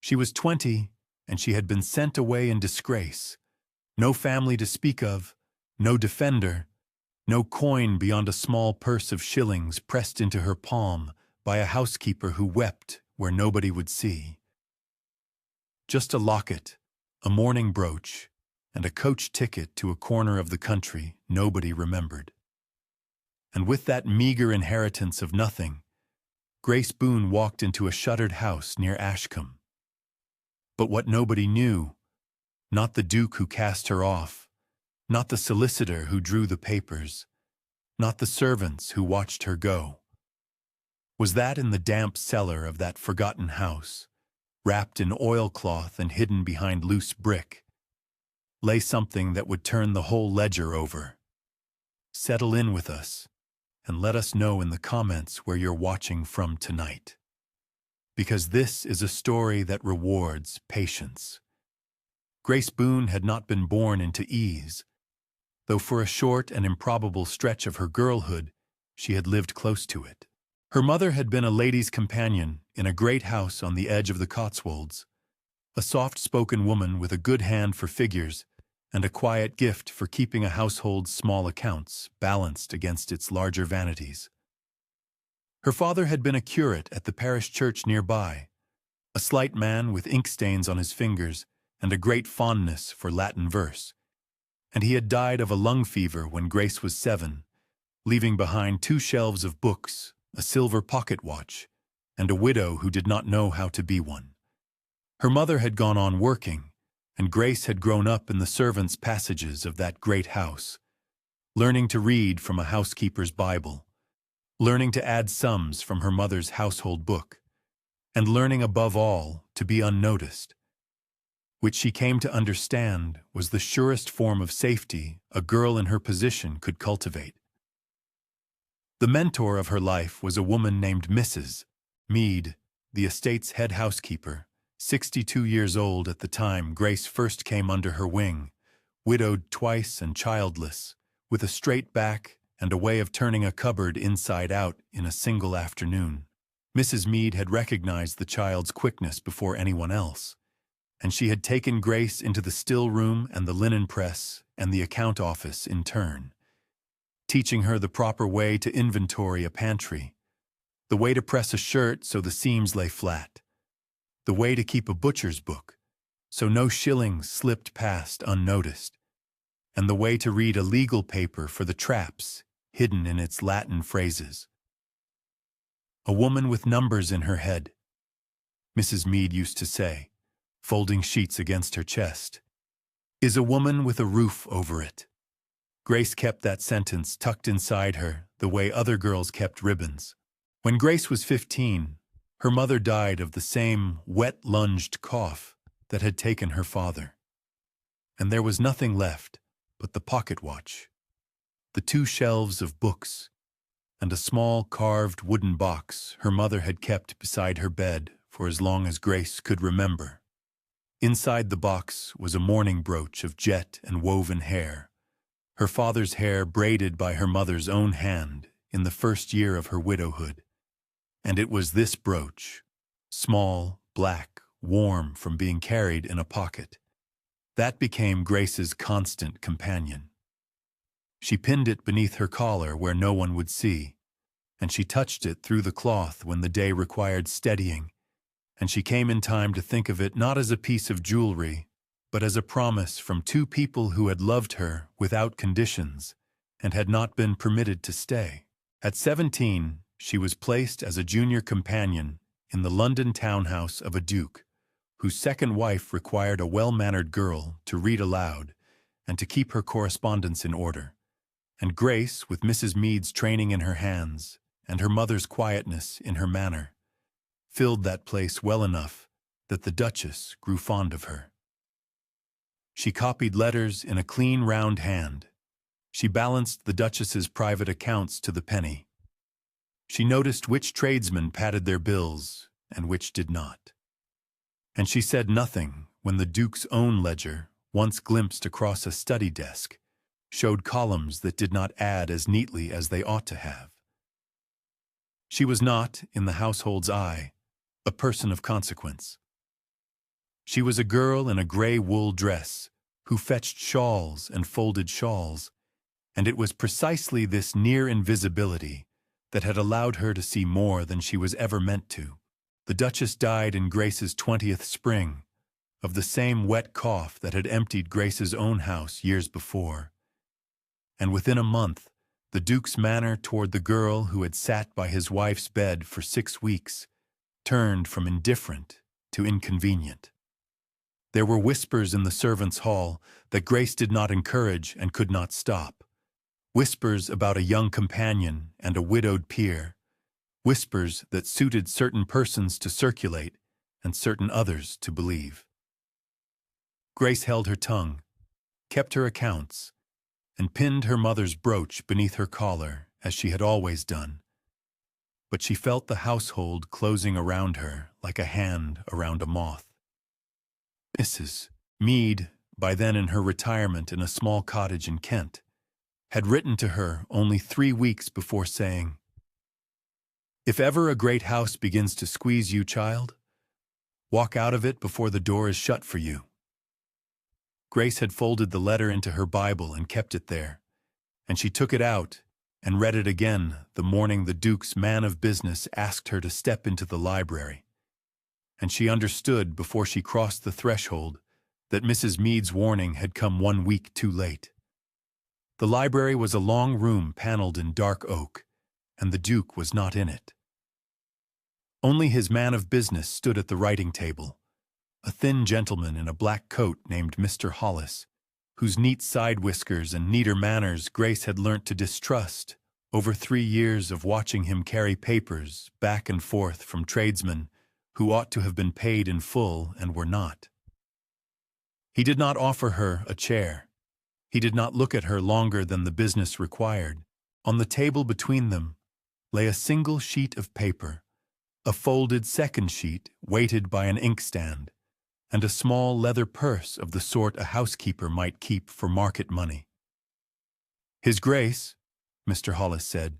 She was 20, and she had been sent away in disgrace. No family to speak of, no defender, no coin beyond a small purse of shillings pressed into her palm by a housekeeper who wept where nobody would see. Just a locket, a mourning brooch, and a coach ticket to a corner of the country nobody remembered. And with that meager inheritance of nothing, Grace Boone walked into a shuttered house near Ashcombe. But what nobody knew, not the Duke who cast her off, not the solicitor who drew the papers, not the servants who watched her go, was that in the damp cellar of that forgotten house, wrapped in oilcloth and hidden behind loose brick, lay something that would turn the whole ledger over. Settle in with us, and let us know in the comments where you're watching from tonight. Because this is a story that rewards patience. Grace Boone had not been born into ease, though for a short and improbable stretch of her girlhood, she had lived close to it. Her mother had been a lady's companion in a great house on the edge of the Cotswolds, a soft-spoken woman with a good hand for figures and a quiet gift for keeping a household's small accounts balanced against its larger vanities. Her father had been a curate at the parish church nearby, a slight man with ink stains on his fingers and a great fondness for Latin verse, and he had died of a lung fever when Grace was 7, leaving behind 2 shelves of books, a silver pocket watch, and a widow who did not know how to be one. Her mother had gone on working, and Grace had grown up in the servants' passages of that great house, learning to read from a housekeeper's Bible, learning to add sums from her mother's household book, and learning above all to be unnoticed, which she came to understand was the surest form of safety a girl in her position could cultivate. The mentor of her life was a woman named Mrs. Mead, the estate's head housekeeper, 62 years old at the time Grace first came under her wing, widowed twice and childless, with a straight back and a way of turning a cupboard inside out in a single afternoon. Mrs. Mead had recognized the child's quickness before anyone else, and she had taken Grace into the still room and the linen press and the account office in turn, teaching her the proper way to inventory a pantry, the way to press a shirt so the seams lay flat, the way to keep a butcher's book so no shillings slipped past unnoticed, and the way to read a legal paper for the traps hidden in its Latin phrases. A woman with numbers in her head, Mrs. Mead used to say, folding sheets against her chest, is a woman with a roof over it. Grace kept that sentence tucked inside her the way other girls kept ribbons. When Grace was 15, her mother died of the same wet-lunged cough that had taken her father. And there was nothing left but the pocket watch, the 2 shelves of books, and a small carved wooden box her mother had kept beside her bed for as long as Grace could remember. Inside the box was a mourning brooch of jet and woven hair, her father's hair braided by her mother's own hand in the first year of her widowhood. And it was this brooch, small, black, warm from being carried in a pocket, that became Grace's constant companion. She pinned it beneath her collar where no one would see, and she touched it through the cloth when the day required steadying, and she came in time to think of it not as a piece of jewelry, but as a promise from 2 people who had loved her without conditions and had not been permitted to stay. At 17, she was placed as a junior companion in the London townhouse of a duke, whose second wife required a well-mannered girl to read aloud and to keep her correspondence in order. And Grace, with Mrs. Mead's training in her hands and her mother's quietness in her manner, filled that place well enough that the Duchess grew fond of her. She copied letters in a clean, round hand. She balanced the Duchess's private accounts to the penny. She noticed which tradesmen padded their bills and which did not. And she said nothing when the Duke's own ledger, once glimpsed across a study desk, showed columns that did not add as neatly as they ought to have. She was not, in the household's eye, a person of consequence. She was a girl in a gray wool dress who fetched shawls and folded shawls, and it was precisely this near invisibility that had allowed her to see more than she was ever meant to. The Duchess died in Grace's 20th spring, of the same wet cough that had emptied Grace's own house years before. And within a month, the Duke's manner toward the girl who had sat by his wife's bed for 6 weeks turned from indifferent to inconvenient. There were whispers in the servants' hall that Grace did not encourage and could not stop. Whispers about a young companion and a widowed peer. Whispers that suited certain persons to circulate and certain others to believe. Grace held her tongue, kept her accounts, and pinned her mother's brooch beneath her collar, as she had always done. But she felt the household closing around her like a hand around a moth. Mrs. Meade, by then in her retirement in a small cottage in Kent, had written to her only 3 weeks before saying, "If ever a great house begins to squeeze you, child, walk out of it before the door is shut for you." Grace had folded the letter into her Bible and kept it there, and she took it out and read it again the morning the Duke's man of business asked her to step into the library. And she understood before she crossed the threshold that Mrs. Meade's warning had come 1 week too late. The library was a long room paneled in dark oak, and the Duke was not in it. Only his man of business stood at the writing table, a thin gentleman in a black coat named Mr. Hollis, whose neat side whiskers and neater manners Grace had learnt to distrust over 3 years of watching him carry papers back and forth from tradesmen who ought to have been paid in full and were not. He did not offer her a chair. He did not look at her longer than the business required. On the table between them lay a single sheet of paper, a folded second sheet weighted by an inkstand, and a small leather purse of the sort a housekeeper might keep for market money. "His Grace," Mr. Hollis said,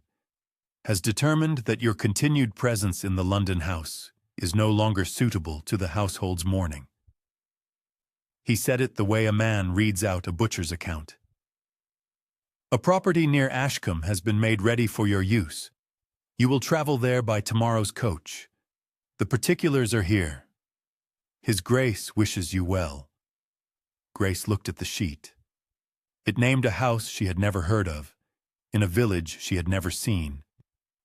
"has determined that your continued presence in the London house is no longer suitable to the household's mourning." He said it the way a man reads out a butcher's account. "A property near Ashcombe has been made ready for your use. You will travel there by tomorrow's coach. The particulars are here. His Grace wishes you well." Grace looked at the sheet. It named a house she had never heard of, in a village she had never seen,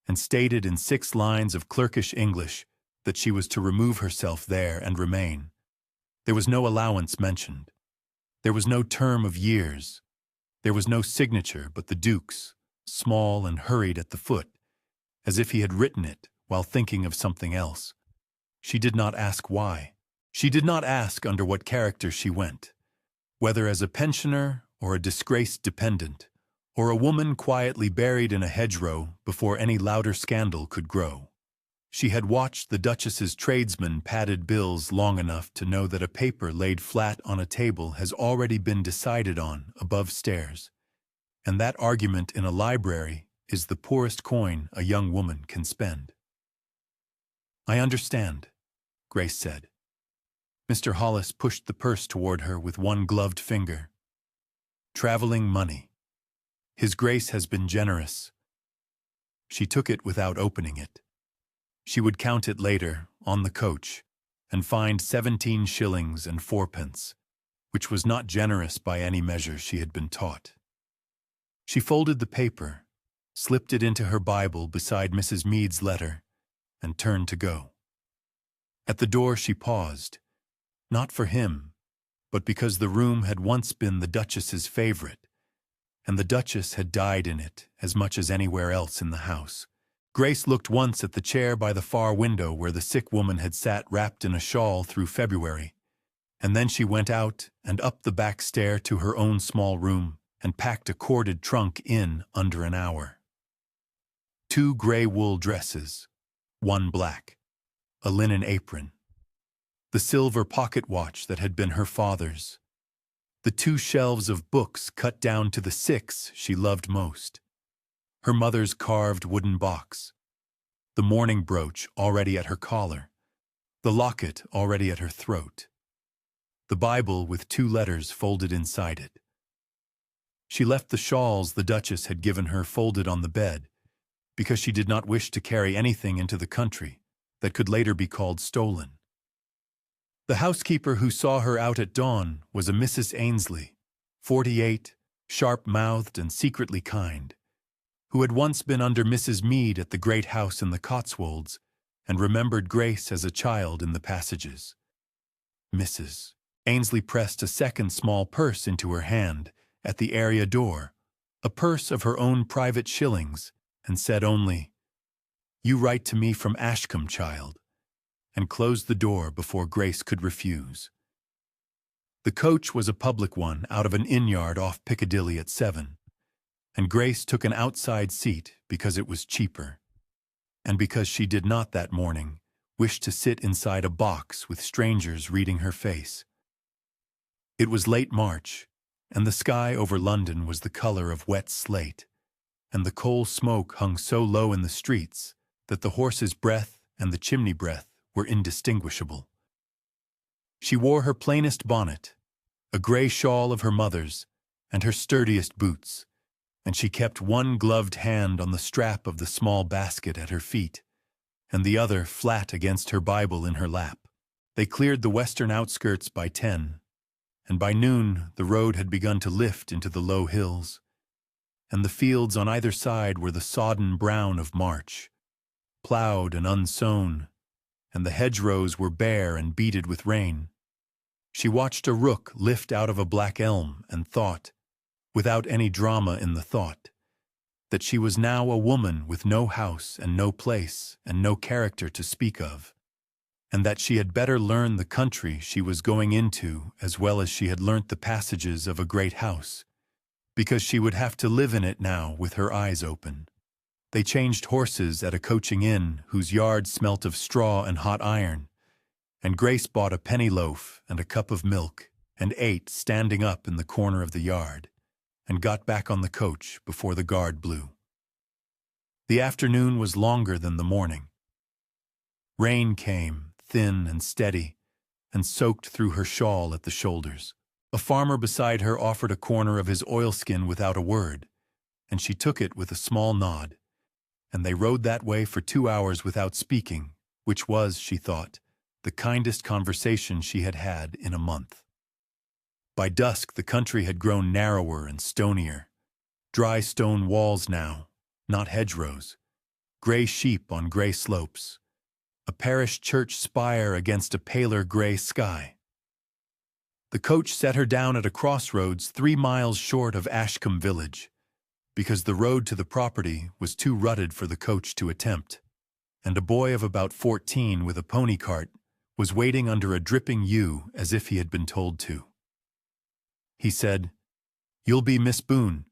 and stated in 6 lines of clerkish English that she was to remove herself there and remain. There was no allowance mentioned. There was no term of years. There was no signature but the Duke's, small and hurried at the foot, as if he had written it while thinking of something else. She did not ask why. She did not ask under what character she went, whether as a pensioner or a disgraced dependent, or a woman quietly buried in a hedgerow before any louder scandal could grow. She had watched the Duchess's tradesmen padded bills long enough to know that a paper laid flat on a table has already been decided on above stairs, and that argument in a library is the poorest coin a young woman can spend. "I understand," Grace said. Mr. Hollis pushed the purse toward her with one gloved finger. "Traveling money. His Grace has been generous." She took it without opening it. She would count it later, on the coach, and find 17 shillings and 4pence, which was not generous by any measure she had been taught. She folded the paper, slipped it into her Bible beside Mrs. Meade's letter, and turned to go. At the door she paused, not for him, but because the room had once been the Duchess's favorite, and the Duchess had died in it as much as anywhere else in the house. Grace looked once at the chair by the far window where the sick woman had sat wrapped in a shawl through February, and then she went out and up the back stair to her own small room and packed a corded trunk in under an hour. 2 gray wool dresses, 1 black, a linen apron, the silver pocket watch that had been her father's, the 2 shelves of books cut down to the 6 she loved most, her mother's carved wooden box, the mourning brooch already at her collar, the locket already at her throat, the Bible with 2 letters folded inside it. She left the shawls the Duchess had given her folded on the bed, because she did not wish to carry anything into the country that could later be called stolen. The housekeeper who saw her out at dawn was a Mrs. Ainsley, 48, sharp-mouthed and secretly kind, who had once been under Mrs. Mead at the great house in the Cotswolds and remembered Grace as a child in the passages. Mrs. Ainsley pressed a second small purse into her hand at the area door, a purse of her own private shillings, and said only, "You write to me from Ashcombe, child," and closed the door before Grace could refuse. The coach was a public one out of an inn-yard off Piccadilly at 7, and Grace took an outside seat because it was cheaper, and because she did not that morning wish to sit inside a box with strangers reading her face. It was late March, and the sky over London was the color of wet slate, and the coal smoke hung so low in the streets that the horse's breath and the chimney breath were indistinguishable. She wore her plainest bonnet, a gray shawl of her mother's, and her sturdiest boots, and she kept one gloved hand on the strap of the small basket at her feet, and the other flat against her Bible in her lap. They cleared the western outskirts by 10, and by noon the road had begun to lift into the low hills, and the fields on either side were the sodden brown of March, plowed and unsown, and the hedgerows were bare and beaded with rain. She watched a rook lift out of a black elm and thought, without any drama in the thought, that she was now a woman with no house and no place and no character to speak of, and that she had better learn the country she was going into as well as she had learnt the passages of a great house, because she would have to live in it now with her eyes open. They changed horses at a coaching inn whose yard smelt of straw and hot iron, and Grace bought a penny loaf and a cup of milk and ate standing up in the corner of the yard, and got back on the coach before the guard blew. The afternoon was longer than the morning. Rain came, thin and steady, and soaked through her shawl at the shoulders. A farmer beside her offered a corner of his oilskin without a word, and she took it with a small nod, and they rode that way for 2 hours without speaking, which was, she thought, the kindest conversation she had had in a month. By dusk the country had grown narrower and stonier, dry stone walls now, not hedgerows, gray sheep on gray slopes, a parish church spire against a paler gray sky. The coach set her down at a crossroads 3 miles short of Ashcombe village, because the road to the property was too rutted for the coach to attempt, and a boy of about 14 with a pony cart was waiting under a dripping yew as if he had been told to. He said, "You'll be Miss Boone,"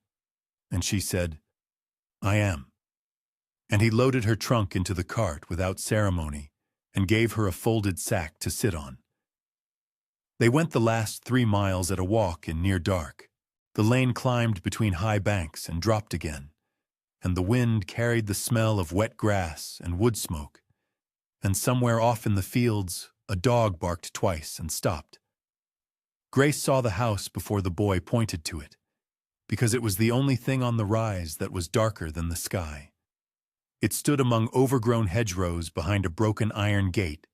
and she said, "I am." And he loaded her trunk into the cart without ceremony and gave her a folded sack to sit on. They went the last 3 miles at a walk in near dark. The lane climbed between high banks and dropped again, and the wind carried the smell of wet grass and wood smoke, and somewhere off in the fields a dog barked twice and stopped. Grace saw the house before the boy pointed to it, because it was the only thing on the rise that was darker than the sky. It stood among overgrown hedgerows behind a broken iron gate,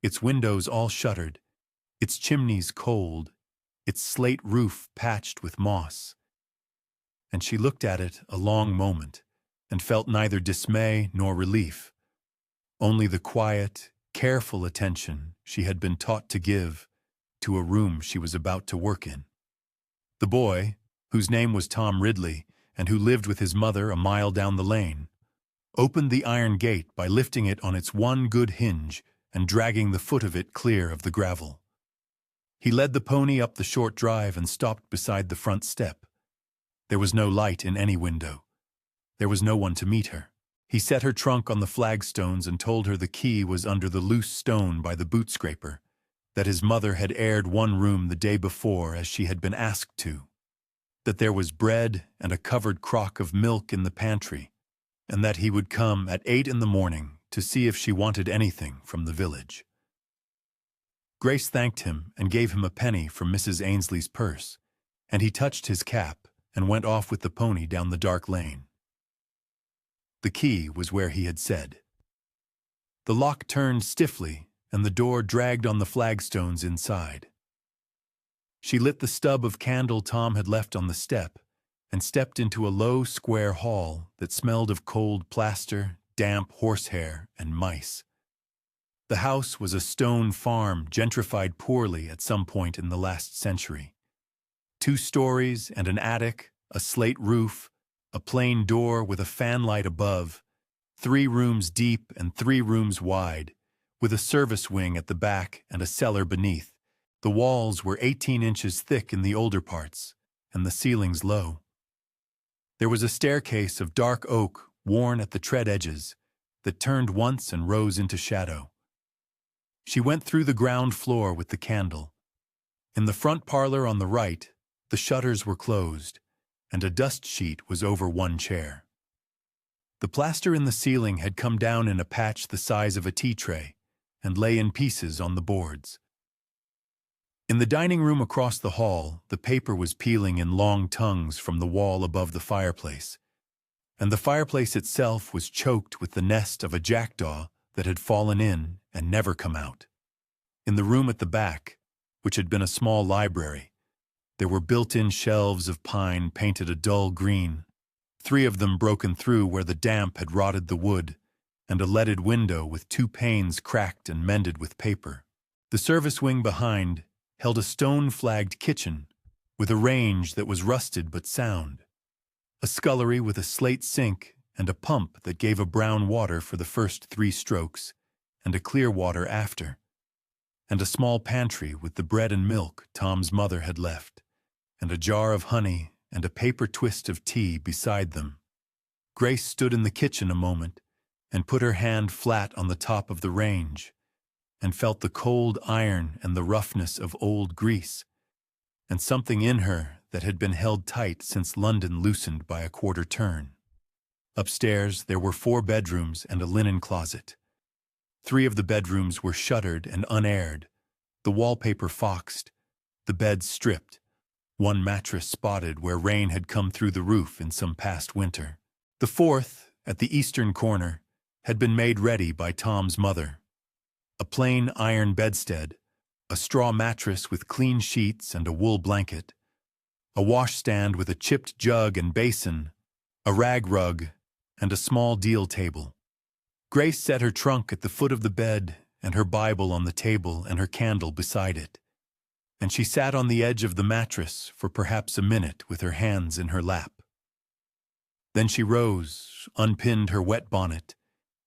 its windows all shuttered, its chimneys cold, its slate roof patched with moss. And she looked at it a long moment and felt neither dismay nor relief, only the quiet, careful attention she had been taught to give to a room she was about to work in. The boy, whose name was Tom Ridley and who lived with his mother a mile down the lane, opened the iron gate by lifting it on its one good hinge and dragging the foot of it clear of the gravel. He led the pony up the short drive and stopped beside the front step. There was no light in any window. There was no one to meet her. He set her trunk on the flagstones and told her the key was under the loose stone by the boot scraper, that his mother had aired one room the day before as she had been asked to, that there was bread and a covered crock of milk in the pantry, and that he would come at 8 in the morning to see if she wanted anything from the village. Grace thanked him and gave him a penny from Mrs. Ainsley's purse, and he touched his cap and went off with the pony down the dark lane. The key was where he had said. The lock turned stiffly, and the door dragged on the flagstones inside. She lit the stub of candle Tom had left on the step and stepped into a low, square hall that smelled of cold plaster, damp horsehair, and mice. The house was a stone farm gentrified poorly at some point in the last century. 2 stories and an attic, a slate roof, a plain door with a fanlight above, 3 rooms deep and 3 rooms wide, with a service wing at the back and a cellar beneath. The walls were 18 inches thick in the older parts, and the ceilings low. There was a staircase of dark oak, worn at the tread edges, that turned once and rose into shadow. She went through the ground floor with the candle. In the front parlor on the right, the shutters were closed, and a dust sheet was over one chair. The plaster in the ceiling had come down in a patch the size of a tea tray, and lay in pieces on the boards. In the dining room across the hall, the paper was peeling in long tongues from the wall above the fireplace, and the fireplace itself was choked with the nest of a jackdaw that had fallen in and never come out. In the room at the back, which had been a small library, there were built-in shelves of pine painted a dull green, 3 of them broken through where the damp had rotted the wood, and a leaded window with 2 panes cracked and mended with paper. The service wing behind held a stone-flagged kitchen with a range that was rusted but sound, a scullery with a slate sink and a pump that gave a brown water for the first 3 strokes and a clear water after, and a small pantry with the bread and milk Tom's mother had left, and a jar of honey and a paper twist of tea beside them. Grace stood in the kitchen a moment and put her hand flat on the top of the range, and felt the cold iron and the roughness of old grease, and something in her that had been held tight since London loosened by a quarter turn. Upstairs there were 4 bedrooms and a linen closet. 3 of the bedrooms were shuttered and unaired, the wallpaper foxed, the beds stripped, 1 mattress spotted where rain had come through the roof in some past winter. The 4th, at the eastern corner, had been made ready by Tom's mother. A plain iron bedstead, a straw mattress with clean sheets and a wool blanket, a washstand with a chipped jug and basin, a rag rug, and a small deal table. Grace set her trunk at the foot of the bed and her Bible on the table and her candle beside it, and she sat on the edge of the mattress for perhaps a minute with her hands in her lap. Then she rose, unpinned her wet bonnet,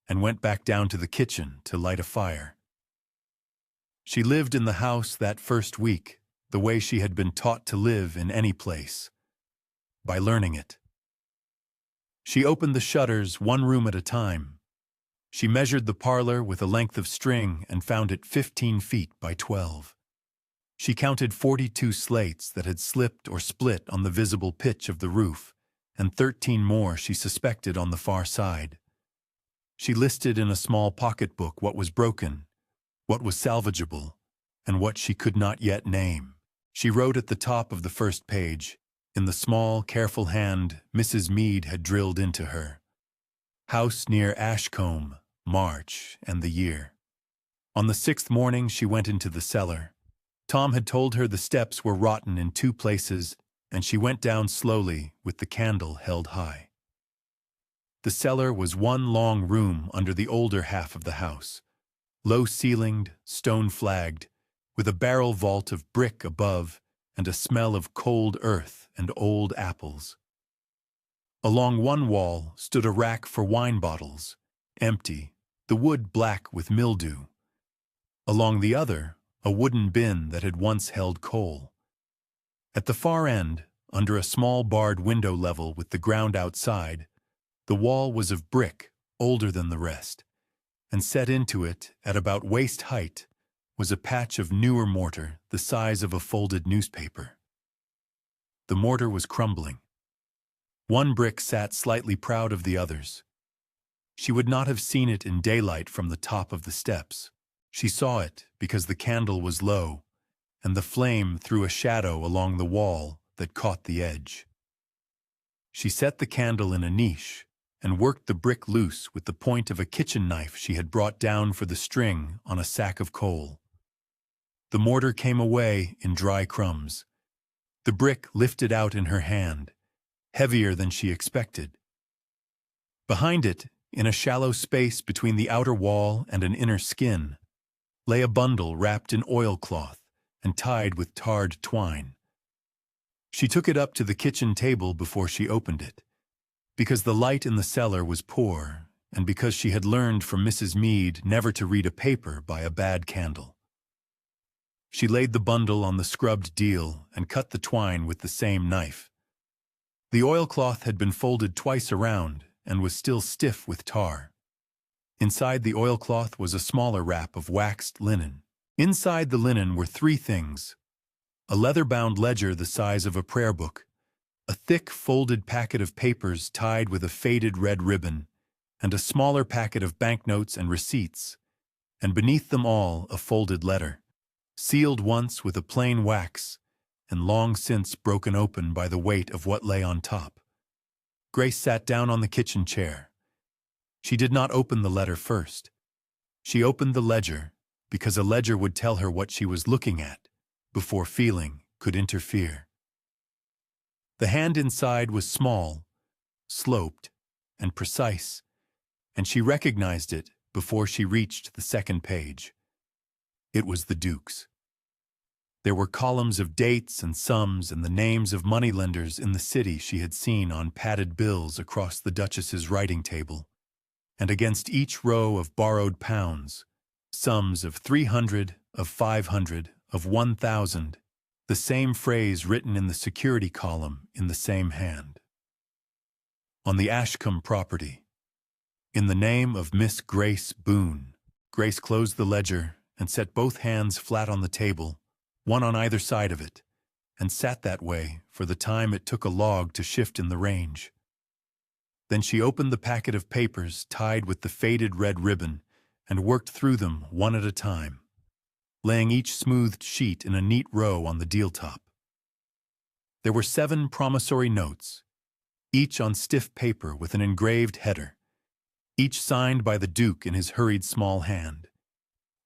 and went back down to the kitchen to light a fire. She lived in the house that first week the way she had been taught to live in any place, by learning it. She opened the shutters 1 room at a time. She measured the parlor with a length of string and found it 15 feet by 12. She counted 42 slates that had slipped or split on the visible pitch of the roof, and 13 more she suspected on the far side. She listed in a small pocketbook what was broken, what was salvageable, and what she could not yet name. She wrote at the top of the first page, in the small, careful hand Mrs. Meade had drilled into her, "House near Ashcombe, March, and the year." On the 6th morning she went into the cellar. Tom had told her the steps were rotten in 2 places, and she went down slowly with the candle held high. The cellar was 1 long room under the older half of the house, low-ceilinged, stone-flagged, with a barrel vault of brick above and a smell of cold earth and old apples. Along one wall stood a rack for wine bottles, empty, the wood black with mildew. Along the other, a wooden bin that had once held coal. At the far end, under a small barred window level with the ground outside, the wall was of brick, older than the rest, and set into it, at about waist height, was a patch of newer mortar the size of a folded newspaper. The mortar was crumbling. 1 brick sat slightly proud of the others. She would not have seen it in daylight from the top of the steps. She saw it because the candle was low, and the flame threw a shadow along the wall that caught the edge. She set the candle in a niche and worked the brick loose with the point of a kitchen knife she had brought down for the string on a sack of coal. The mortar came away in dry crumbs. The brick lifted out in her hand, heavier than she expected. Behind it, in a shallow space between the outer wall and an inner skin, lay a bundle wrapped in oilcloth and tied with tarred twine. She took it up to the kitchen table before she opened it, because the light in the cellar was poor and because she had learned from Mrs. Meade never to read a paper by a bad candle. She laid the bundle on the scrubbed deal and cut the twine with the same knife. The oilcloth had been folded twice around and was still stiff with tar. Inside the oilcloth was a smaller wrap of waxed linen. Inside the linen were three things: a leather-bound ledger the size of a prayer book, a thick folded packet of papers tied with a faded red ribbon, and a smaller packet of banknotes and receipts, and beneath them all a folded letter, sealed once with a plain wax and long since broken open by the weight of what lay on top. Grace sat down on the kitchen chair. She did not open the letter first. She opened the ledger because a ledger would tell her what she was looking at before feeling could interfere. The hand inside was small, sloped, and precise, and she recognized it before she reached the second page. It was the Duke's. There were columns of dates and sums and the names of moneylenders in the city she had seen on padded bills across the Duchess's writing table, and against each row of borrowed pounds, sums of 300, of 500, of 1,000, the same phrase written in the security column in the same hand. On the Ashcombe property, in the name of Miss Grace Boone. Grace closed the ledger and set both hands flat on the table, one on either side of it, and sat that way for the time it took a log to shift in the range. Then she opened the packet of papers tied with the faded red ribbon and worked through them one at a time, laying each smoothed sheet in a neat row on the deal top. There were 7 promissory notes, each on stiff paper with an engraved header, each signed by the Duke in his hurried small hand,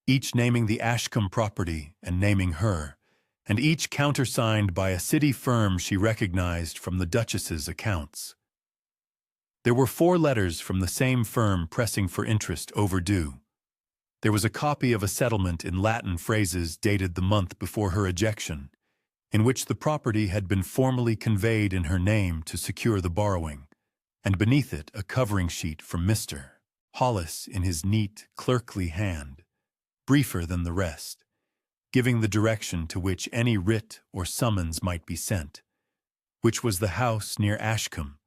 each naming the Ashcombe property and naming her, and each countersigned by a city firm she recognized from the Duchess's accounts. There were 4 letters from the same firm pressing for interest overdue. There was a copy of a settlement in Latin phrases dated the month before her ejection, in which the property had been formally conveyed in her name to secure the borrowing, and beneath it a covering sheet from Mr. Hollis in his neat, clerkly hand, briefer than the rest, giving the direction to which any writ or summons might be sent, which was the house near Ashcombe,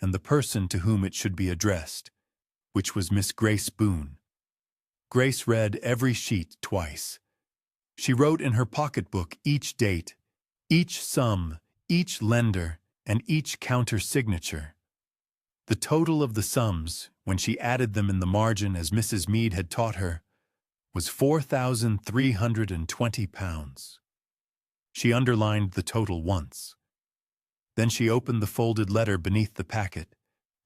and the person to whom it should be addressed, which was Miss Grace Boone. Grace read every sheet twice. She wrote in her pocketbook each date, each sum, each lender, and each counter-signature. The total of the sums, when she added them in the margin as Mrs. Meade had taught her, was £4,320. She underlined the total once. Then she opened the folded letter beneath the packet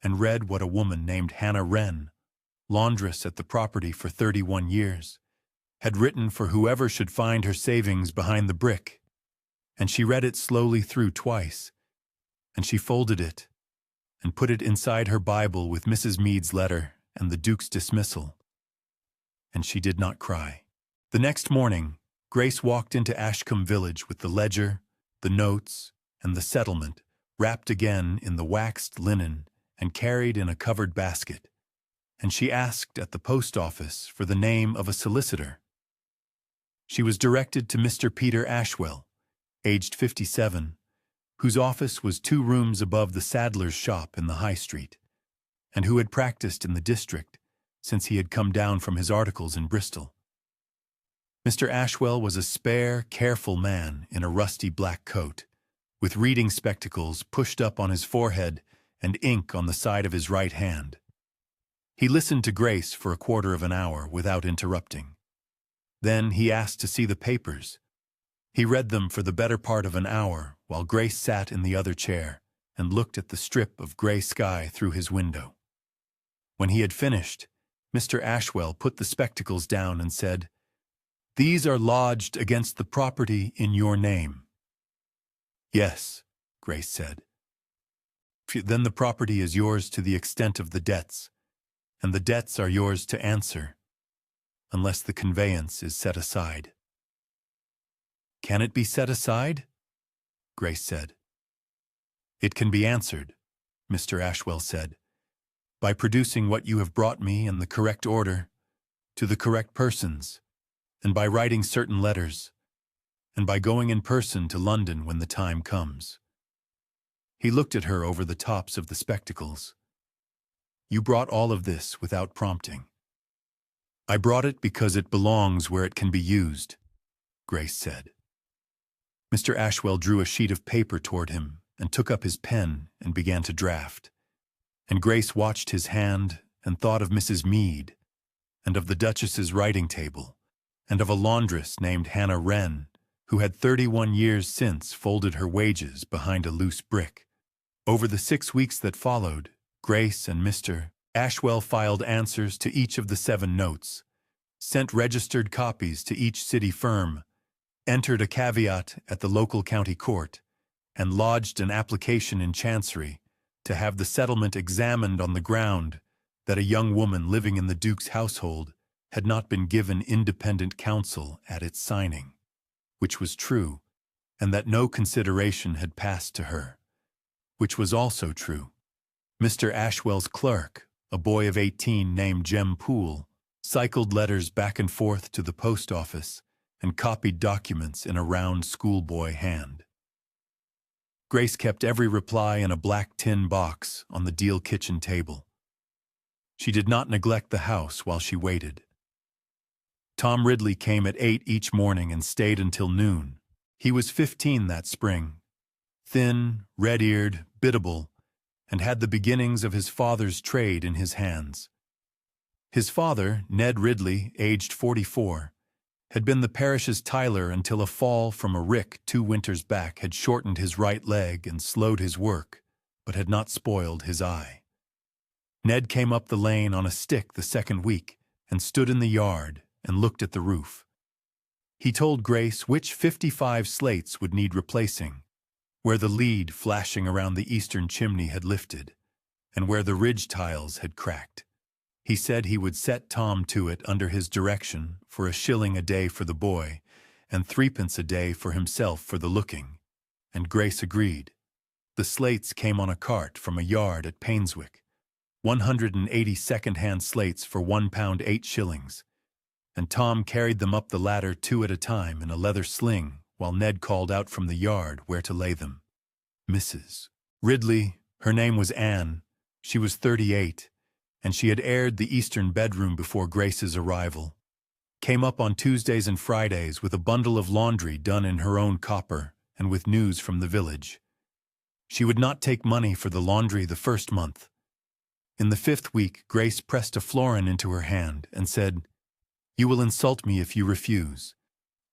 and read what a woman named Hannah Wren, laundress at the property for 31 years, had written for whoever should find her savings behind the brick, and she read it slowly through twice, and she folded it and put it inside her Bible with Mrs. Meade's letter and the Duke's dismissal, and she did not cry. The next morning, Grace walked into Ashcombe village with the ledger, the notes, and the settlement wrapped again in the waxed linen and carried in a covered basket, and she asked at the post office for the name of a solicitor. She was directed to Mr. Peter Ashwell, aged 57, whose office was 2 rooms above the saddler's shop in the High Street, and who had practiced in the district since he had come down from his articles in Bristol. Mr. Ashwell was a spare, careful man in a rusty black coat, with reading spectacles pushed up on his forehead and ink on the side of his right hand. He listened to Grace for a quarter of an hour without interrupting. Then he asked to see the papers. He read them for the better part of an hour while Grace sat in the other chair and looked at the strip of gray sky through his window. When he had finished, Mr. Ashwell put the spectacles down and said, "These are lodged against the property in your name." "Yes," Grace said. "Then the property is yours to the extent of the debts, and the debts are yours to answer, unless the conveyance is set aside." "Can it be set aside?" Grace said. "It can be answered," Mr. Ashwell said, "by producing what you have brought me in the correct order, to the correct persons, and by writing certain letters, and by going in person to London when the time comes." He looked at her over the tops of the spectacles. "You brought all of this without prompting." "I brought it because it belongs where it can be used," Grace said. Mr. Ashwell drew a sheet of paper toward him and took up his pen and began to draft. And Grace watched his hand and thought of Mrs. Meade, and of the Duchess's writing table, and of a laundress named Hannah Wren, who had 31 years since folded her wages behind a loose brick. Over the 6 weeks that followed, Grace and Mr. Ashwell filed answers to each of the 7 notes, sent registered copies to each city firm, entered a caveat at the local county court, and lodged an application in Chancery to have the settlement examined on the ground that a young woman living in the Duke's household had not been given independent counsel at its signing, which was true, and that no consideration had passed to her, which was also true. Mr. Ashwell's clerk, a boy of 18 named Jem Poole, cycled letters back and forth to the post office and copied documents in a round schoolboy hand. Grace kept every reply in a black tin box on the deal kitchen table. She did not neglect the house while she waited. Tom Ridley came at 8 each morning and stayed until noon. He was 15 that spring, thin, red-eared, biddable, and had the beginnings of his father's trade in his hands. His father, Ned Ridley, aged 44, had been the parish's tiler until a fall from a rick 2 winters back had shortened his right leg and slowed his work, but had not spoiled his eye. Ned came up the lane on a stick the second week and stood in the yard and looked at the roof. He told Grace which 55 slates would need replacing, where the lead flashing around the eastern chimney had lifted, and where the ridge tiles had cracked. He said he would set Tom to it under his direction for a shilling a day for the boy and 3 pence a day for himself for the looking, and Grace agreed. The slates came on a cart from a yard at Painswick, 180 second-hand slates for £1 8 shillings, and Tom carried them up the ladder 2 at a time in a leather sling while Ned called out from the yard where to lay them. Mrs. Ridley, her name was Anne, she was 38, and she had aired the eastern bedroom before Grace's arrival, came up on Tuesdays and Fridays with a bundle of laundry done in her own copper and with news from the village. She would not take money for the laundry the first month. In the 5th week, Grace pressed a florin into her hand and said, "You will insult me if you refuse."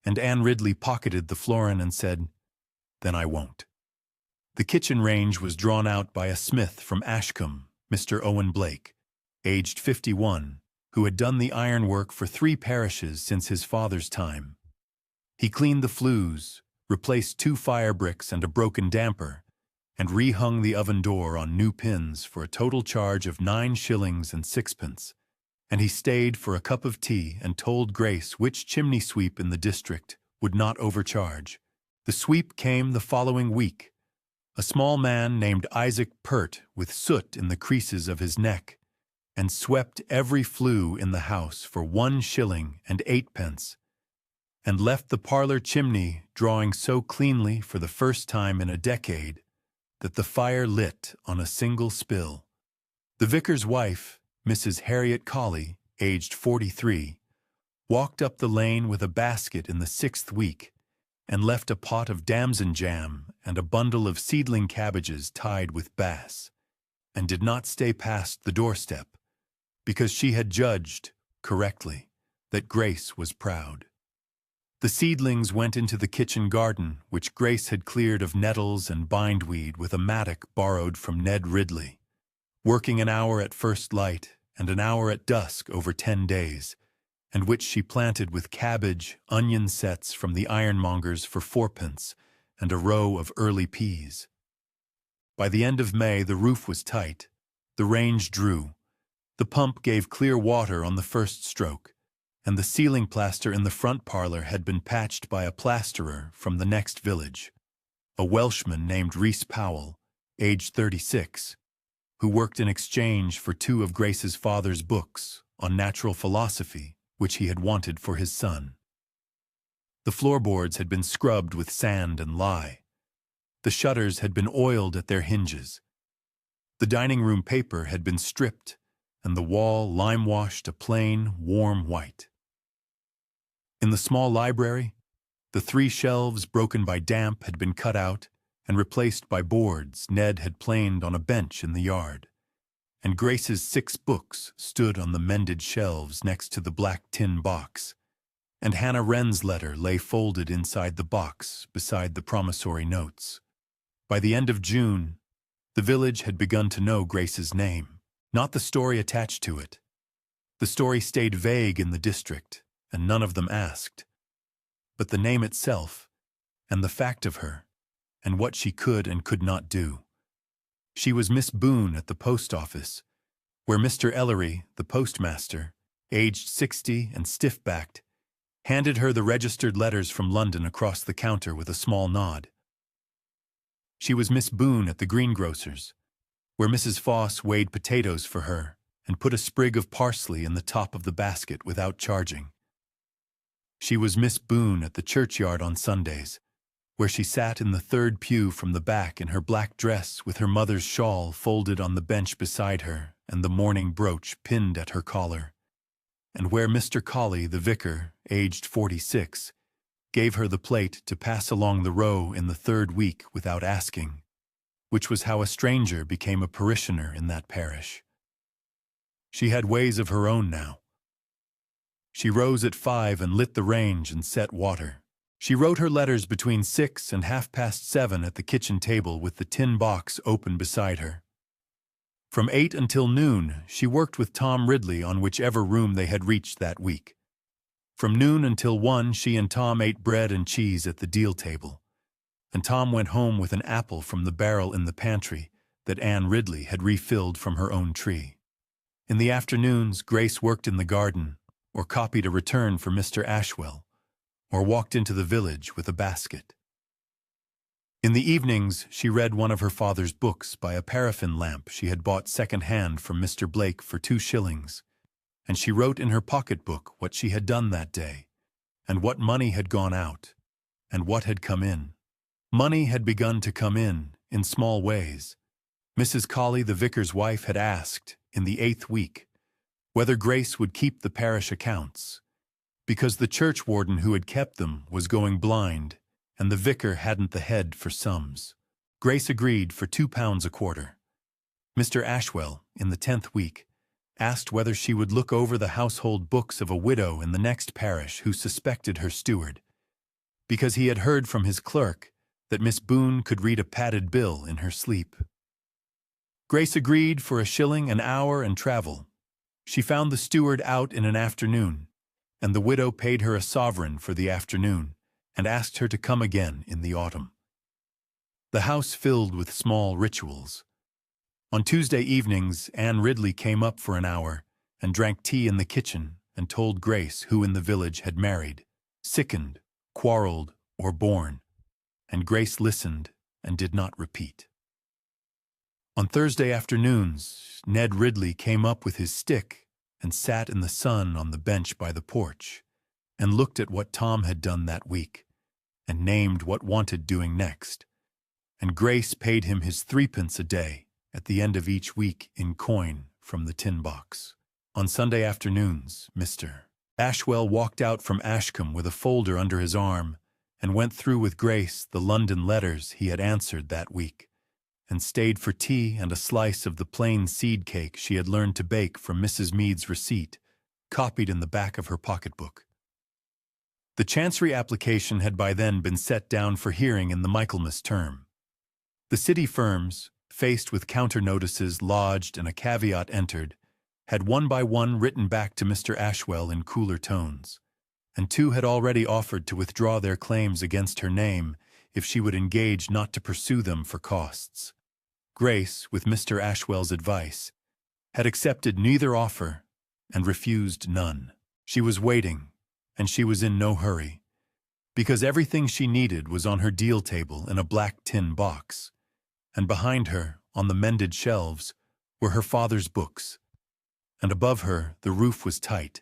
And Anne Ridley pocketed the florin and said, "Then I won't." The kitchen range was drawn out by a smith from Ashcombe, Mr. Owen Blake, aged 51, who had done the ironwork for 3 parishes since his father's time. He cleaned the flues, replaced 2 fire bricks and a broken damper, and rehung the oven door on new pins for a total charge of 9 shillings and 6 pence, and he stayed for a cup of tea and told Grace which chimney sweep in the district would not overcharge. The sweep came the following week, a small man named Isaac Pert with soot in the creases of his neck, and swept every flue in the house for 1 shilling and 8 pence, and left the parlor chimney drawing so cleanly for the first time in a decade that the fire lit on a single spill. The vicar's wife, Mrs. Harriet Colley, aged 43, walked up the lane with a basket in the 6th week and left a pot of damson jam and a bundle of seedling cabbages tied with bass, and did not stay past the doorstep, because she had judged, correctly, that Grace was proud. The seedlings went into the kitchen garden, which Grace had cleared of nettles and bindweed with a mattock borrowed from Ned Ridley, working an hour at first light and an hour at dusk over 10 days, and which she planted with cabbage, onion sets from the ironmonger's for 4p, and a row of early peas. By the end of May, the roof was tight, the range drew, the pump gave clear water on the first stroke, and the ceiling plaster in the front parlor had been patched by a plasterer from the next village, a Welshman named Rhys Powell, aged 36, who worked in exchange for 2 of Grace's father's books on natural philosophy, which he had wanted for his son. The floorboards had been scrubbed with sand and lye. The shutters had been oiled at their hinges. The dining room paper had been stripped, and the wall lime-washed a plain, warm white. In the small library, the 3 shelves broken by damp had been cut out and replaced by boards Ned had planed on a bench in the yard, and Grace's 6 books stood on the mended shelves next to the black tin box, and Hannah Wren's letter lay folded inside the box beside the promissory notes. By the end of June, the village had begun to know Grace's name, not the story attached to it. The story stayed vague in the district, and none of them asked. But the name itself, and the fact of her, and what she could and could not do. She was Miss Boone at the post office, where Mr. Ellery, the postmaster, aged 60 and stiff-backed, handed her the registered letters from London across the counter with a small nod. She was Miss Boone at the greengrocer's, where Mrs. Foss weighed potatoes for her and put a sprig of parsley in the top of the basket without charging. She was Miss Boone at the churchyard on Sundays, where she sat in the 3rd pew from the back in her black dress with her mother's shawl folded on the bench beside her and the mourning brooch pinned at her collar, and where Mr. Colley, the vicar, aged 46, gave her the plate to pass along the row in the 3rd week without asking, which was how a stranger became a parishioner in that parish. She had ways of her own now. She rose at 5 and lit the range and set water. She wrote her letters between 6 and 7:30 at the kitchen table with the tin box open beside her. From 8 until noon, she worked with Tom Ridley on whichever room they had reached that week. From noon until 1, she and Tom ate bread and cheese at the deal table, and Tom went home with an apple from the barrel in the pantry that Anne Ridley had refilled from her own tree. In the afternoons, Grace worked in the garden, or copied a return for Mr. Ashwell, or walked into the village with a basket. In the evenings, she read one of her father's books by a paraffin lamp she had bought second-hand from Mr. Blake for 2 shillings, and she wrote in her pocketbook what she had done that day, and what money had gone out, and what had come in. Money had begun to come in small ways. Mrs. Colley, the vicar's wife, had asked, in the 8th week, whether Grace would keep the parish accounts, because the churchwarden who had kept them was going blind, and the vicar hadn't the head for sums. Grace agreed for £2 a quarter. Mr. Ashwell, in the 10th week, asked whether she would look over the household books of a widow in the next parish who suspected her steward, because he had heard from his clerk that Miss Boone could read a padded bill in her sleep. Grace agreed for 1 shilling an hour and travel. She found the steward out in an afternoon, and the widow paid her a sovereign for the afternoon, and asked her to come again in the autumn. The house filled with small rituals. On Tuesday evenings, Anne Ridley came up for an hour and drank tea in the kitchen and told Grace who in the village had married, sickened, quarreled, or born, and Grace listened and did not repeat. On Thursday afternoons, Ned Ridley came up with his stick and sat in the sun on the bench by the porch and looked at what Tom had done that week and named what wanted doing next, and Grace paid him his 3p a day at the end of each week in coin from the tin box. On Sunday afternoons, Mr. Ashwell walked out from Ashcombe with a folder under his arm and went through with Grace the London letters he had answered that week, and stayed for tea and a slice of the plain seed cake she had learned to bake from Mrs. Meade's receipt, copied in the back of her pocketbook. The Chancery application had by then been set down for hearing in the Michaelmas term. The city firms, faced with counter-notices lodged and a caveat entered, had one by one written back to Mr. Ashwell in cooler tones, and 2 had already offered to withdraw their claims against her name if she would engage not to pursue them for costs. Grace, with Mr. Ashwell's advice, had accepted neither offer and refused none. She was waiting, and she was in no hurry, because everything she needed was on her deal table in a black tin box, and behind her, on the mended shelves, were her father's books, and above her the roof was tight,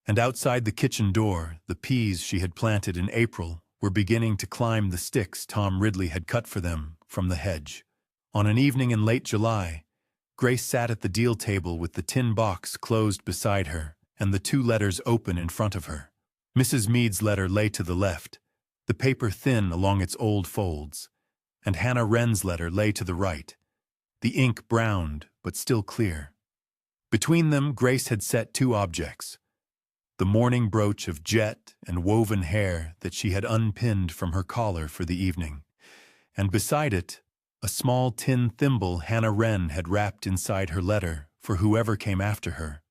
and outside the kitchen door the peas she had planted in April were beginning to climb the sticks Tom Ridley had cut for them from the hedge. On an evening in late July, Grace sat at the deal table with the tin box closed beside her and the 2 letters open in front of her. Mrs. Meade's letter lay to the left, the paper thin along its old folds, and Hannah Wren's letter lay to the right, the ink browned but still clear. Between them, Grace had set 2 objects: the mourning brooch of jet and woven hair that she had unpinned from her collar for the evening, and beside it, a small tin thimble Hannah Wren had wrapped inside her letter for whoever came after her,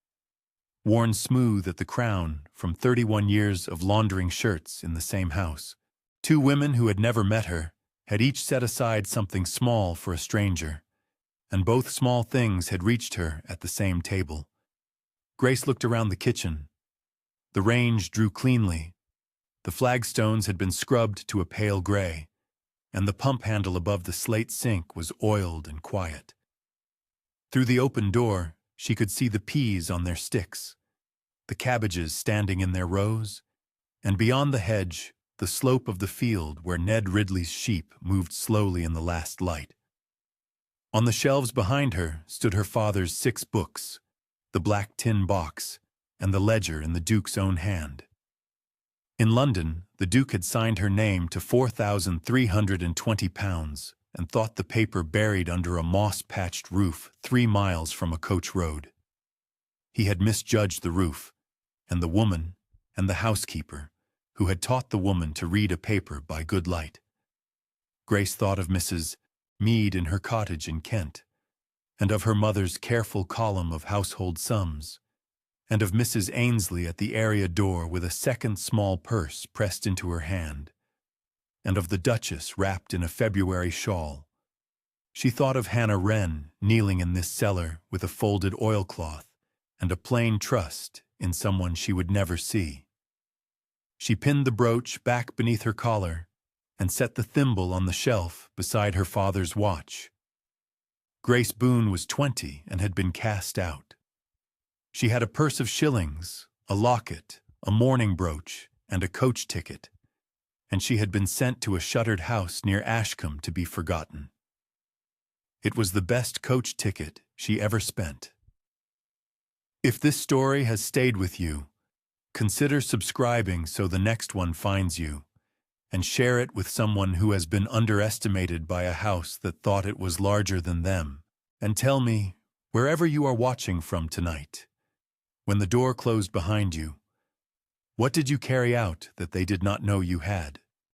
worn smooth at the crown from 31 years of laundering shirts in the same house. 2 women who had never met her had each set aside something small for a stranger, and both small things had reached her at the same table. Grace looked around the kitchen. The range drew cleanly, the flagstones had been scrubbed to a pale gray, and the pump handle above the slate sink was oiled and quiet. Through the open door, she could see the peas on their sticks, the cabbages standing in their rows, and beyond the hedge, the slope of the field where Ned Ridley's sheep moved slowly in the last light. On the shelves behind her stood her father's 6 books, the black tin box, and the ledger in the Duke's own hand. In London, the Duke had signed her name to £4,320 and thought the paper buried under a moss-patched roof 3 miles from a coach road. He had misjudged the roof, and the woman, and the housekeeper, who had taught the woman to read a paper by good light. Grace thought of Mrs. Meade in her cottage in Kent, and of her mother's careful column of household sums, and of Mrs. Ainsley at the area door with a second small purse pressed into her hand, and of the Duchess wrapped in a February shawl. She thought of Hannah Wren kneeling in this cellar with a folded oilcloth and a plain trust in someone she would never see. She pinned the brooch back beneath her collar and set the thimble on the shelf beside her father's watch. Grace Boone was 20 and had been cast out. She had a purse of shillings, a locket, a mourning brooch, and a coach ticket, and she had been sent to a shuttered house near Ashcombe to be forgotten. It was the best coach ticket she ever spent. If this story has stayed with you, consider subscribing so the next one finds you, and share it with someone who has been underestimated by a house that thought it was larger than them. And tell me, wherever you are watching from tonight, when the door closed behind you, what did you carry out that they did not know you had?